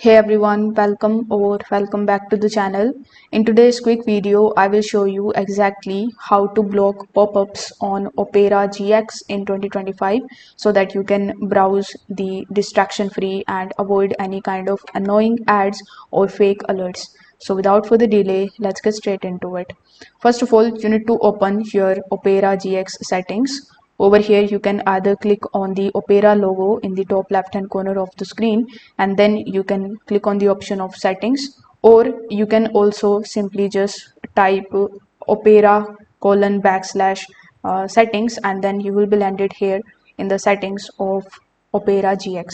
Hey everyone, welcome back to the channel. In today's quick video, I will show you exactly how to block pop-ups on OperaGX in 2025 so that you can browse the distraction-free and avoid any kind of annoying ads or fake alerts. So without further delay, let's get straight into it. First of all, you need to open your OperaGX settings. Over here, you can either click on the Opera logo in the top left hand corner of the screen, and then you can click on the option of settings, or you can also simply just type Opera colon backslash settings, and then you will be landed here in the settings of Opera GX.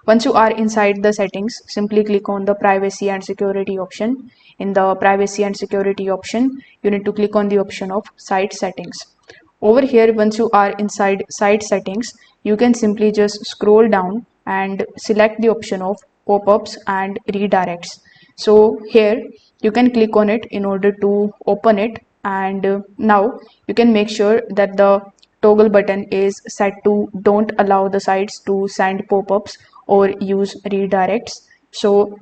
Once you are inside the settings, simply click on the privacy and security option. In the privacy and security option, you need to click on the option of site settings. Over here, once you are inside site settings, you can simply just scroll down and select the option of pop-ups and redirects. So here you can click on it in order to open it, and now you can make sure that the toggle button is set to don't allow the sites to send pop-ups or use redirects. So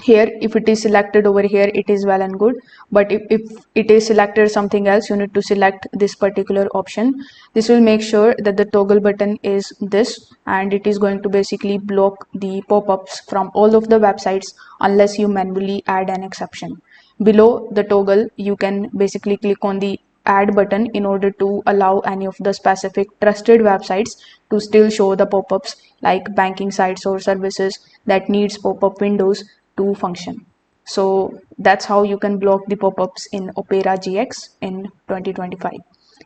here, if it is selected over here, it is well and good, but if it is selected something else, you need to select this particular option. This will make sure that the toggle button is this, and it is going to basically block the pop-ups from all of the websites unless you manually add an exception. Below the toggle, you can basically click on the add button in order to allow any of the specific trusted websites to still show the pop-ups, like banking sites or services that needs pop-up windows to function. So that's how you can block the pop-ups in Opera GX in 2025.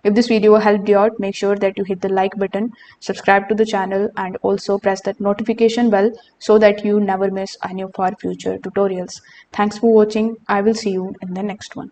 If this video helped you out, make sure that you hit the like button, subscribe to the channel, and also press that notification bell so that you never miss any of our future tutorials. Thanks for watching. I will see you in the next one.